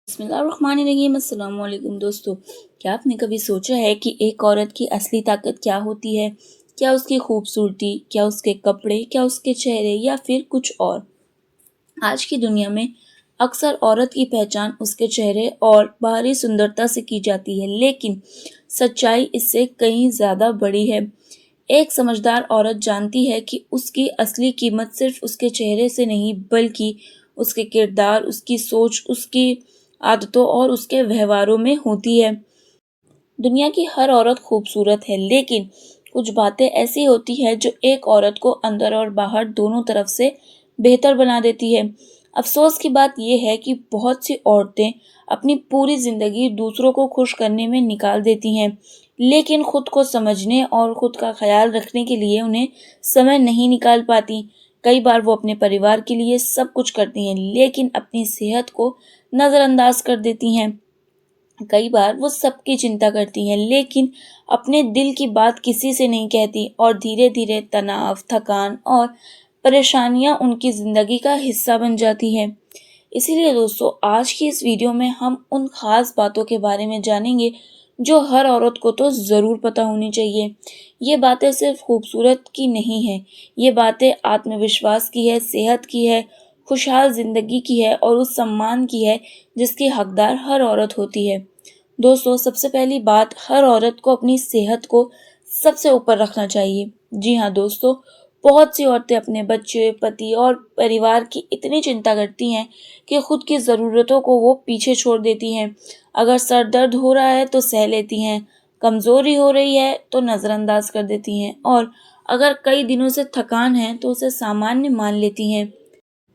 बिस्मिल्लाहिर्रहमानिर्रहीम। अस्सलाम वालेकुम दोस्तों, क्या आपने कभी सोचा है कि एक औरत की असली ताकत क्या होती है? क्या उसकी खूबसूरती, क्या उसके कपड़े, क्या उसके चेहरे या फिर कुछ और? आज की दुनिया में अक्सर औरत की पहचान उसके चेहरे और बाहरी सुंदरता से की जाती है, लेकिन सच्चाई इससे कहीं ज़्यादा बड़ी है। एक समझदार औरत जानती है कि उसकी असली कीमत सिर्फ उसके चेहरे से नहीं, बल्कि उसके किरदार, उसकी सोच, उसकी आदतों और उसके व्यवहारों में होती है। दुनिया की हर औरत खूबसूरत है, लेकिन कुछ बातें ऐसी होती है जो एक औरत को अंदर और बाहर दोनों तरफ से बेहतर बना देती है। अफसोस की बात यह है कि बहुत सी औरतें अपनी पूरी जिंदगी दूसरों को खुश करने में निकाल देती हैं, लेकिन खुद को समझने और खुद का ख्याल रखने के लिए उन्हें समय नहीं निकाल पाती। कई बार वो अपने परिवार के लिए सब कुछ करती हैं, लेकिन अपनी सेहत को नज़रअंदाज कर देती हैं। कई बार वो सबकी चिंता करती हैं, लेकिन अपने दिल की बात किसी से नहीं कहती और धीरे धीरे तनाव, थकान और परेशानियां उनकी ज़िंदगी का हिस्सा बन जाती हैं। इसीलिए दोस्तों, आज की इस वीडियो में हम उन खास बातों के बारे में जानेंगे जो हर औरत को तो ज़रूर पता होनी चाहिए। ये बातें सिर्फ खूबसूरत की नहीं है, ये बातें आत्मविश्वास की है, सेहत की है, खुशहाल ज़िंदगी की है और उस सम्मान की है जिसकी हकदार हर औरत होती है। दोस्तों, सबसे पहली बात, हर औरत को अपनी सेहत को सबसे ऊपर रखना चाहिए। जी हाँ दोस्तों, बहुत सी औरतें अपने बच्चे, पति और परिवार की इतनी चिंता करती हैं कि खुद की ज़रूरतों को वो पीछे छोड़ देती हैं। अगर सर दर्द हो रहा है तो सह लेती हैं, कमज़ोरी हो रही है तो नज़रअंदाज कर देती हैं और अगर कई दिनों से थकान है तो उसे सामान्य मान लेती हैं।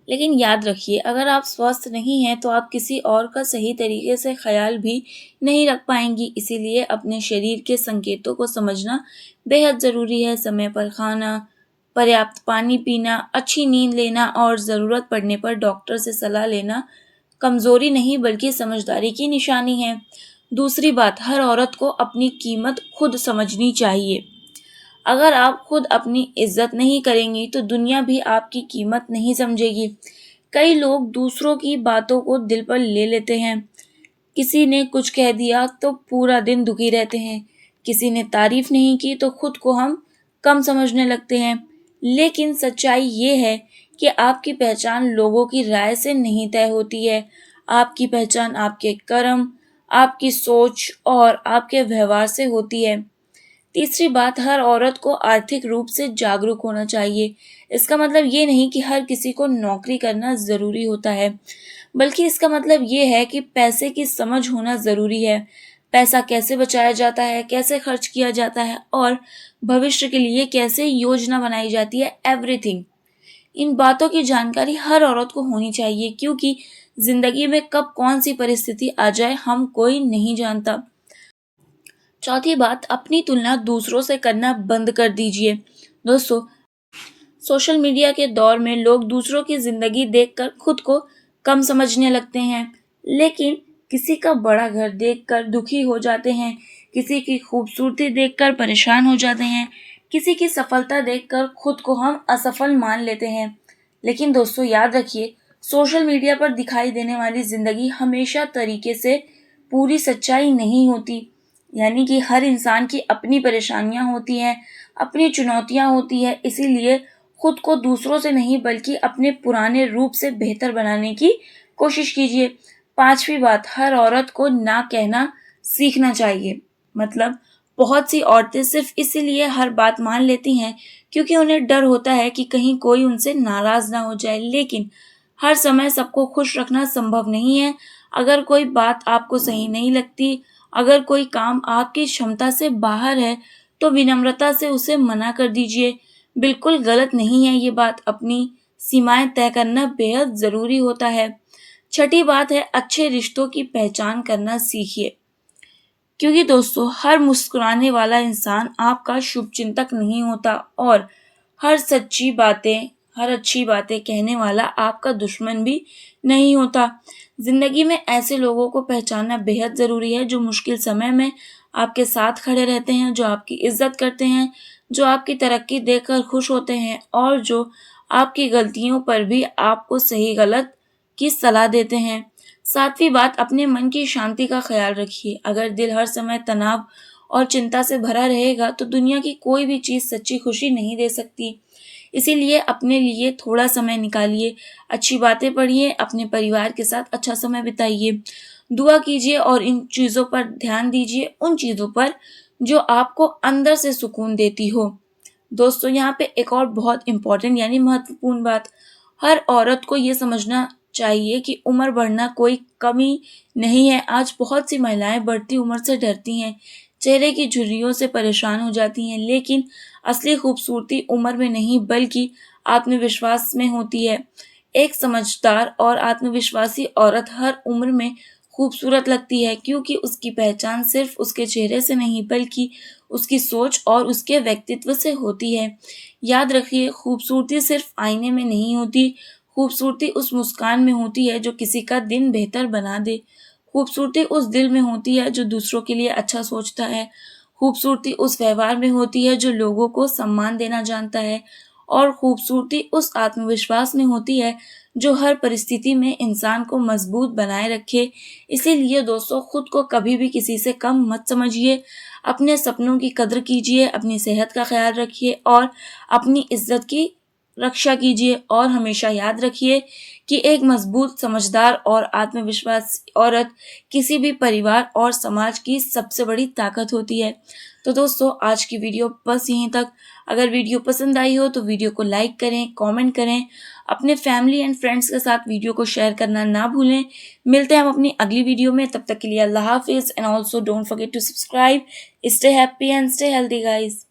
लेकिन याद रखिए, अगर आप स्वस्थ नहीं हैं तो आप किसी और का सही तरीके से ख्याल भी नहीं रख पाएंगी। इसीलिए अपने शरीर के संकेतों को समझना बेहद ज़रूरी है। समय पर खाना, पर्याप्त पानी पीना, अच्छी नींद लेना और ज़रूरत पड़ने पर डॉक्टर से सलाह लेना कमज़ोरी नहीं बल्कि समझदारी की निशानी है। दूसरी बात, हर औरत को अपनी कीमत खुद समझनी चाहिए। अगर आप खुद अपनी इज्जत नहीं करेंगी तो दुनिया भी आपकी कीमत नहीं समझेगी। कई लोग दूसरों की बातों को दिल पर ले लेते हैं। किसी ने कुछ कह दिया तो पूरा दिन दुखी रहते हैं। किसी ने तारीफ नहीं की तो खुद को हम कम समझने लगते हैं। लेकिन सच्चाई ये है कि आपकी पहचान लोगों की राय से नहीं तय होती है। आपकी पहचान आपके कर्म, आपकी सोच और आपके व्यवहार से होती है। तीसरी बात, हर औरत को आर्थिक रूप से जागरूक होना चाहिए। इसका मतलब ये नहीं कि हर किसी को नौकरी करना ज़रूरी होता है, बल्कि इसका मतलब ये है कि पैसे की समझ होना ज़रूरी है। पैसा कैसे बचाया जाता है, कैसे खर्च किया जाता है और भविष्य के लिए कैसे योजना बनाई जाती है, एवरीथिंग। इन बातों की जानकारी हर औरत को होनी चाहिए, क्योंकि ज़िंदगी में कब कौन सी परिस्थिति आ जाए हम कोई नहीं जानता। चौथी बात, अपनी तुलना दूसरों से करना बंद कर दीजिए। दोस्तों, सोशल मीडिया के दौर में लोग दूसरों की जिंदगी देखकर खुद को कम समझने लगते हैं, लेकिन किसी का बड़ा घर देखकर दुखी हो जाते हैं, किसी की खूबसूरती देखकर परेशान हो जाते हैं, किसी की सफलता देखकर खुद को हम असफल मान लेते हैं। लेकिन दोस्तों, याद रखिए, सोशल मीडिया पर दिखाई देने वाली जिंदगी हमेशा तरीके से पूरी सच्चाई नहीं होती। यानी कि हर इंसान की अपनी परेशानियां होती हैं, अपनी चुनौतियां होती है। इसीलिए खुद को दूसरों से नहीं बल्कि अपने पुराने रूप से बेहतर बनाने की कोशिश कीजिए। पांचवी बात, हर औरत को ना कहना सीखना चाहिए। मतलब, बहुत सी औरतें सिर्फ इसीलिए हर बात मान लेती हैं क्योंकि उन्हें डर होता है कि कहीं कोई उनसे नाराज ना हो जाए, लेकिन हर समय सबको खुश रखना संभव नहीं है। अगर कोई बात आपको सही नहीं लगती, अगर कोई काम आपकी क्षमता से बाहर है, तो विनम्रता से उसे मना कर दीजिए। बिल्कुल गलत नहीं है ये बात, अपनी सीमाएं तय करना बेहद ज़रूरी होता है। छठी बात है, अच्छे रिश्तों की पहचान करना सीखिए। क्योंकि दोस्तों, हर मुस्कुराने वाला इंसान आपका शुभचिंतक नहीं होता और हर सच्ची बातें, हर अच्छी बातें कहने वाला आपका दुश्मन भी नहीं होता। जिंदगी में ऐसे लोगों को पहचानना बेहद ज़रूरी है जो मुश्किल समय में आपके साथ खड़े रहते हैं, जो आपकी इज्जत करते हैं, जो आपकी तरक्की देखकर खुश होते हैं और जो आपकी गलतियों पर भी आपको सही गलत की सलाह देते हैं। सातवीं बात, अपने मन की शांति का ख्याल रखिए। अगर दिल हर समय तनाव और चिंता से भरा रहेगा तो दुनिया की कोई भी चीज़ सच्ची खुशी नहीं दे सकती। इसीलिए अपने लिए थोड़ा समय निकालिए, अच्छी बातें पढ़िए, अपने परिवार के साथ अच्छा समय बिताइए, दुआ कीजिए और इन चीज़ों पर ध्यान दीजिए, उन चीज़ों पर जो आपको अंदर से सुकून देती हो। दोस्तों, यहाँ पे एक और बहुत इम्पोर्टेंट यानी महत्वपूर्ण बात, हर औरत को ये समझना चाहिए कि उम्र बढ़ना कोई कमी नहीं है। आज बहुत सी महिलाएं बढ़ती उम्र से डरती हैं, चेहरे की झुर्रियों से परेशान हो जाती हैं, लेकिन असली खूबसूरती उम्र में नहीं बल्कि आत्मविश्वास में होती है। एक समझदार और आत्मविश्वासी औरत हर उम्र में खूबसूरत लगती है, क्योंकि उसकी पहचान सिर्फ उसके चेहरे से नहीं बल्कि उसकी सोच और उसके व्यक्तित्व से होती है। याद रखिए, खूबसूरती सिर्फ आईने में नहीं होती, खूबसूरती उस मुस्कान में होती है जो किसी का दिन बेहतर बना दे। खूबसूरती उस दिल में होती है जो दूसरों के लिए अच्छा सोचता है। खूबसूरती उस व्यवहार में होती है जो लोगों को सम्मान देना जानता है। और खूबसूरती उस आत्मविश्वास में होती है जो हर परिस्थिति में इंसान को मजबूत बनाए रखे। इसीलिए दोस्तों, खुद को कभी भी किसी से कम मत समझिए, अपने सपनों की कद्र कीजिए, अपनी सेहत का ख्याल रखिए और अपनी इज्जत की रक्षा कीजिए। और हमेशा याद रखिए कि एक मजबूत, समझदार और आत्मविश्वासी औरत किसी भी परिवार और समाज की सबसे बड़ी ताकत होती है। तो दोस्तों, आज की वीडियो बस यहीं तक। अगर वीडियो पसंद आई हो तो वीडियो को लाइक करें, कमेंट करें, अपने फैमिली एंड फ्रेंड्स के साथ वीडियो को शेयर करना ना भूलें। मिलते हैं हम अपनी अगली वीडियो में, तब तक के लिए अल्लाह हाफिज़ and also don't forget to subscribe. Stay happy and stay healthy guys.